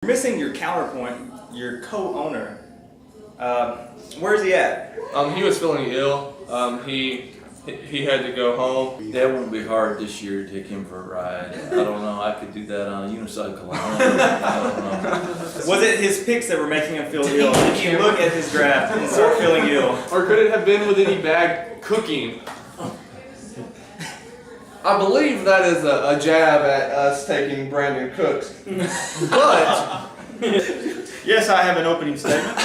You're missing your counterpoint, your co-owner. Where's he at? He was feeling ill. He had to go home. That won't be hard this year to take him for a ride. I don't know. I could do that on a unicycle. I don't know. Was it his picks that were making him feel ill? Did he look at his draft and start feeling ill? Or could it have been with any bag cooking? I believe that is a jab at us taking Brandon Cooks. But Yes, I have an opening statement.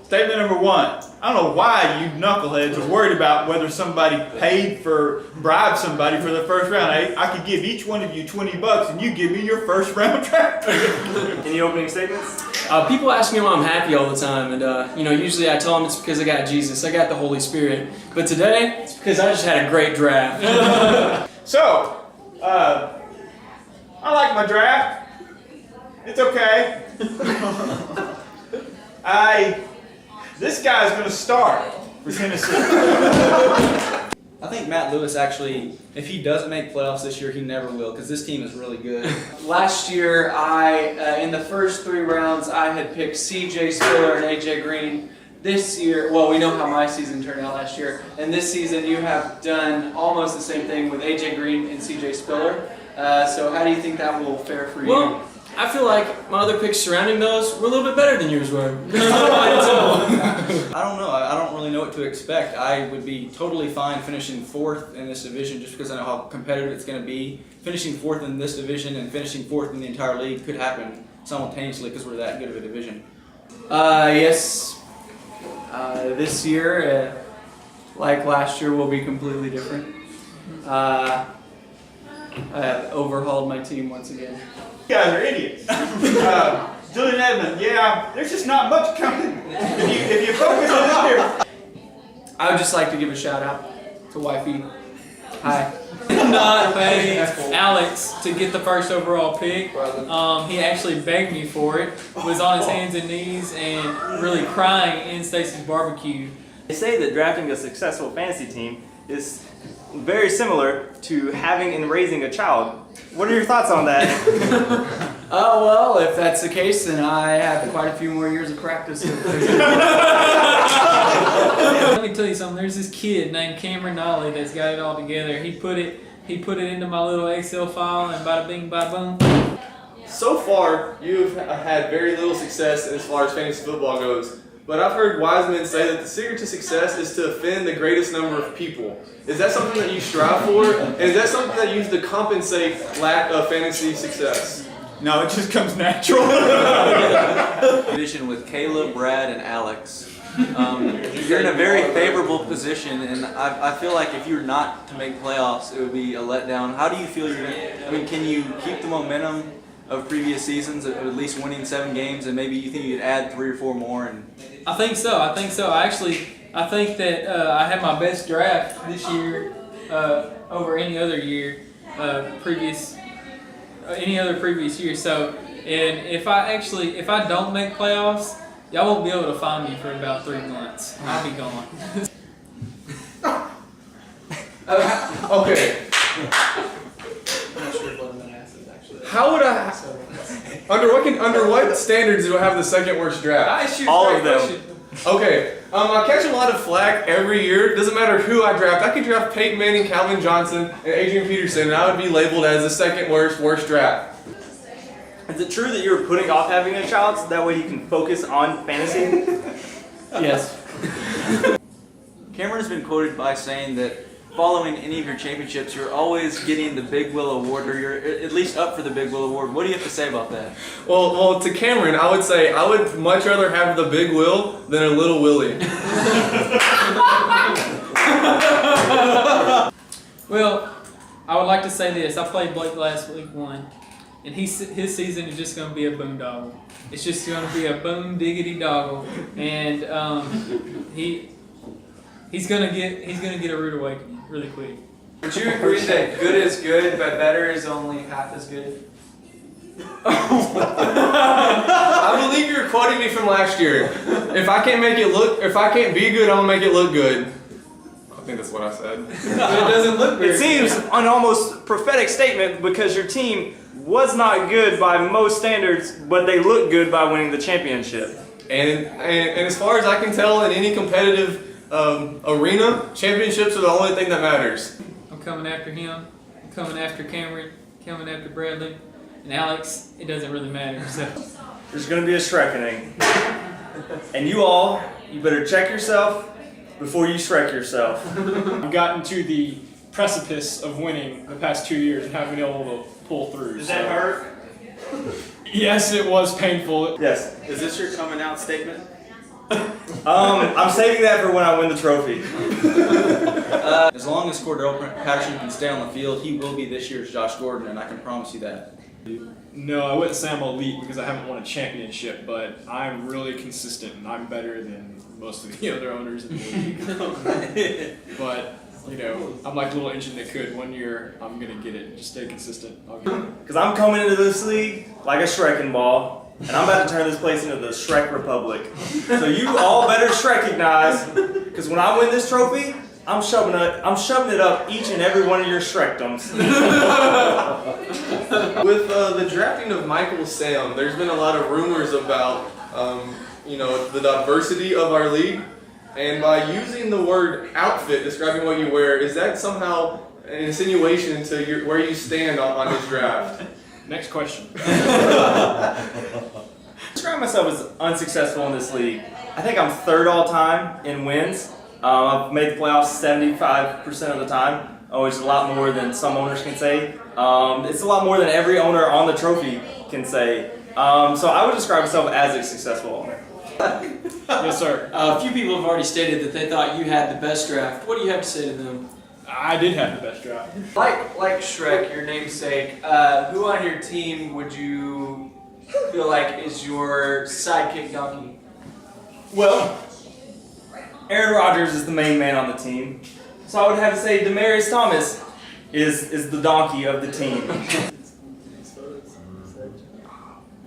Statement number one. I don't know why you knuckleheads are worried about whether somebody bribed somebody for the first round. I could give each one of you $20 and you give me your first round draft pick. Any opening statements? People ask me why I'm happy all the time, and usually I tell them it's because I got Jesus, I got the Holy Spirit. But today, it's because I just had a great draft. So, I like my draft. It's okay. This guy's going to start for Tennessee. I think Matt Lewis actually, if he doesn't make playoffs this year, he never will, because this team is really good. Last year, in the first 3 rounds, I had picked CJ Spiller and AJ Green. This year, well, we know how my season turned out last year, and this season you have done almost the same thing with AJ Green and CJ Spiller. So how do you think that will fare for you? Well, I feel like my other picks surrounding those were a little bit better than yours were. I don't know. I don't really know what to expect. I would be totally fine finishing 4th in this division just because I know how competitive it's going to be. Finishing 4th in this division and finishing 4th in the entire league could happen simultaneously because we're that good of a division. Yes. This year, like last year, will be completely different. I have overhauled my team once again. You guys are idiots. Julian Edmonds, yeah, there's just not much coming. If you focus on this here. I would just like to give a shout out to Wifey. Hi. Not paying Alex to get the first overall pick. He actually begged me for it. Was on his hands and knees and really crying in Stacy's barbecue. They say that drafting a successful fantasy team is very similar to having and raising a child. What are your thoughts on that? Well, if that's the case, then I have quite a few more years of practice. Let me tell you something. There's this kid named Cameron Nolly that's got it all together. He put it into my little Excel file, and bada bing, bada boom. so far, you've had very little success as far as fantasy football goes. But I've heard wise men say that the secret to success is to offend the greatest number of people. Is that something that you strive for? And is that something that you use to compensate lack of fantasy success? No, it just comes natural. Division with Caleb, Brad, and Alex. You're in a very favorable position, and I feel like if you're not to make playoffs, it would be a letdown. How do you feel you're going to, can you keep the momentum of previous seasons, of at least winning 7 games, and maybe you think you could add 3 or 4 more? And I think so. I think that I had my best draft this year over any other year, any other previous year. So, and if I don't make playoffs, y'all won't be able to find me for about 3 months. I'll be gone. Okay. How would I? Under what standards do I have the second worst draft? All of them. Okay. I catch a lot of flack every year. Doesn't matter who I draft. I could draft Peyton Manning, Calvin Johnson, and Adrian Peterson, and I would be labeled as the second worst draft. Is it true that you were putting off having a child so that way you can focus on fantasy? Yes. Cameron has been quoted by saying that following any of your championships, you're always getting the Big Will Award, or you're at least up for the Big Will Award. What do you have to say about that? Well, to Cameron, I would say I would much rather have the Big Will than a Little Willie. Well, I would like to say this. I played Blake last week 1, and his season is just going to be a boondoggle. It's just going to be a boom diggity doggle, and he's gonna get a rude awakening really quick. Would you agree that good is good, but better is only half as good? I believe you're quoting me from last year. If I can't be good, I'm gonna make it look good. think that's what I said. But it doesn't look very It seems an almost prophetic statement because your team was not good by most standards, but they look good by winning the championship. And as far as I can tell, in any competitive arena, championships are the only thing that matters. I'm coming after him. I'm coming after Cameron. Coming after Bradley. And Alex, it doesn't really matter. So. There's going to be a Shrekkening. And you better check yourself before you Shrek yourself. I've gotten to the precipice of winning the past 2 years and haven't been able to pull through. Does that hurt? Yes, it was painful. Yes. Is this your coming out statement? I'm saving that for when I win the trophy. As long as Cordell Patterson can stay on the field, he will be this year's Josh Gordon, and I can promise you that. No, I wouldn't say I'm elite because I haven't won a championship, but I'm really consistent and I'm better than most of the other owners in the league. But, you know, I'm like a little engine that could. 1 year, I'm going to get it. Just stay consistent. I'll get it. Because I'm coming into this league like a Shrekin ball, and I'm about to turn this place into the Shrek Republic. So you all better Shrekignize, because when I win this trophy, I'm shoving it up each and every one of your Shrekdoms. With the drafting of Michael Sam, there's been a lot of rumors about the diversity of our league. And by using the word outfit describing what you wear, is that somehow an insinuation into where you stand on this draft? Next question. Describe myself as unsuccessful in this league. I think I'm third all time in wins. I've made the playoffs 75% of the time, which is a lot more than some owners can say. It's a lot more than every owner on the trophy can say. So I would describe myself as a successful owner. Yes, sir. A few people have already stated that they thought you had the best draft. What do you have to say to them? I did have the best draft. Like Shrek, your namesake, who on your team would you feel like is your sidekick donkey? Well, Aaron Rodgers is the main man on the team. So I would have to say Demaryius Thomas is the donkey of the team.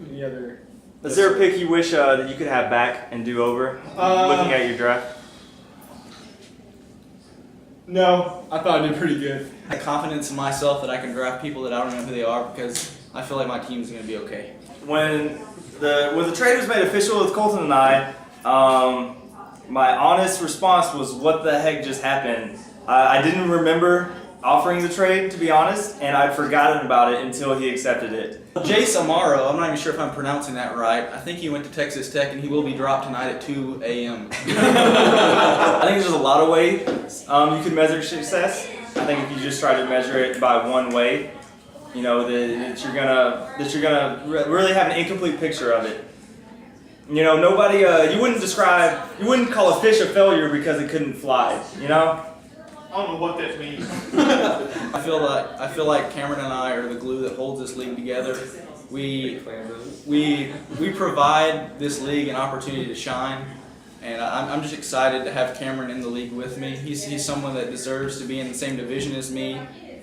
Any other? Is there a pick you wish that you could have back and do over, looking at your draft? No, I thought I did pretty good. I have confidence in myself that I can draft people that I don't know who they are because I feel like my team's going to be okay. When the trade was made official with Colton and I, my honest response was, "What the heck just happened?" I didn't remember offering the trade, to be honest, and I'd forgotten about it until he accepted it. Jace Amaro, I'm not even sure if I'm pronouncing that right. I think he went to Texas Tech and he will be dropped tonight at 2 a.m. I think there's a lot of ways you can measure success. I think if you just try to measure it by one way, you know that you're gonna really have an incomplete picture of it. You know, nobody you wouldn't call a fish a failure because it couldn't fly. You know. I don't know what that means. I feel like Cameron and I are the glue that holds this league together. We provide this league an opportunity to shine, and I'm just excited to have Cameron in the league with me. He's someone that deserves to be in the same division as me.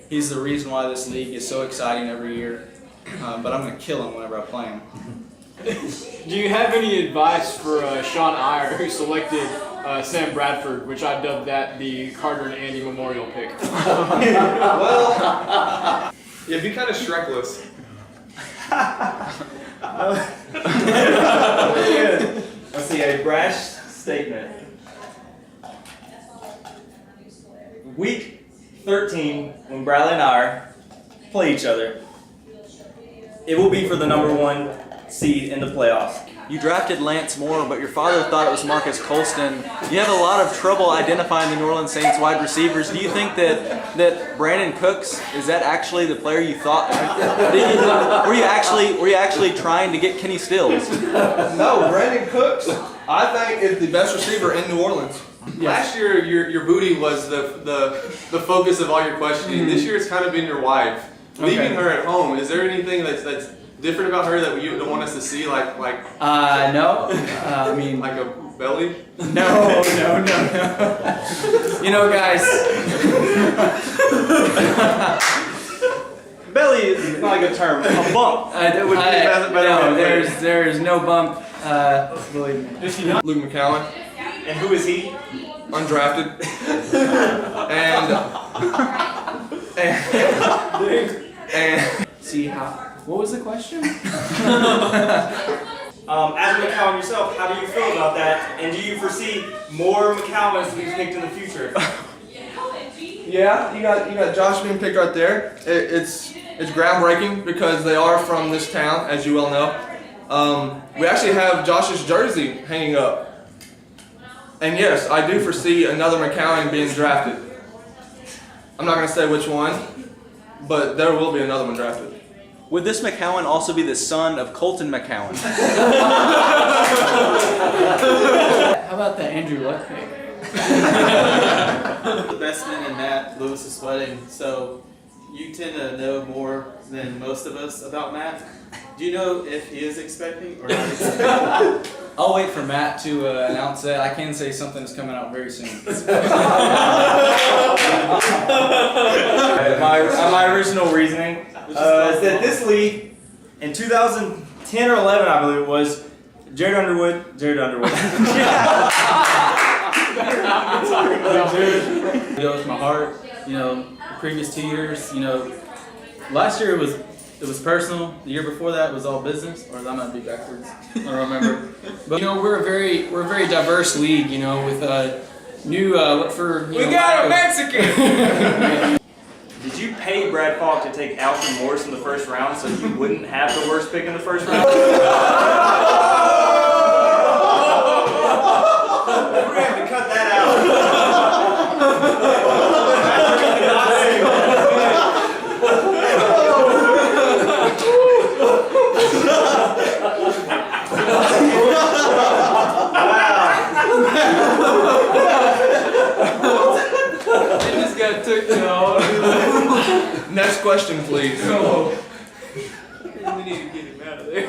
He's the reason why this league is so exciting every year. But I'm gonna kill him whenever I play him. Do you have any advice for Sean Iyer, who selected Sam Bradford, which I dubbed that the Carter and Andy Memorial pick? Well, yeah, be kind of Shrekless. Let's see, a brash statement. Week 13, when Bradley and I play each other, it will be for the #1 seed in the playoffs. You drafted Lance Moore, but your father thought it was Marcus Colston. You have a lot of trouble identifying the New Orleans Saints wide receivers. Do you think that Brandon Cooks, is that actually the player you thought? Were you actually trying to get Kenny Stills? No, Brandon Cooks, I think, is the best receiver in New Orleans. Last year, your booty was the focus of all your questioning. This year, it's kind of been your wife. Leaving her at home, is there anything that's different about her that you don't want us to see, like No. I mean, like a belly? no. You know, guys. Belly is not a good term. A bump. That would be better. No, there is no bump. Believe me. Luke McCowan. And who is he? undrafted, and See how? What was the question? As a McCowan yourself, how do you feel about that? And do you foresee more McCowans to be picked in the future? yeah, you got Josh being picked right there. It's groundbreaking because they are from this town, as you well know. We actually have Josh's jersey hanging up, and yes, I do foresee another McCowan being drafted. I'm not gonna say which one, but there will be another one drafted. Would this McCowan also be the son of Colton McCowan? How about the Andrew Luck pick? The best man in Matt Lewis's wedding, so you tend to know more than most of us about Matt. Do you know if he is expecting or not expecting? I'll wait for Matt to announce that. I can say something's coming out very soon. My original reasoning is that this league, in 2010 or 11, I believe it was, Jared Underwood. It goes with my heart. You know, the previous 2 years, you know, last year it was personal. The year before that was all business, or that might be backwards. I don't remember. But you know, we're a very diverse league. You know, with new look for. We got a Mexican! Did you pay Brad Falk to take Alfred Morris in the first round so you wouldn't have the worst pick in the first round? We're gonna have to cut that It just got took to Next question, please. We need to get him out of there.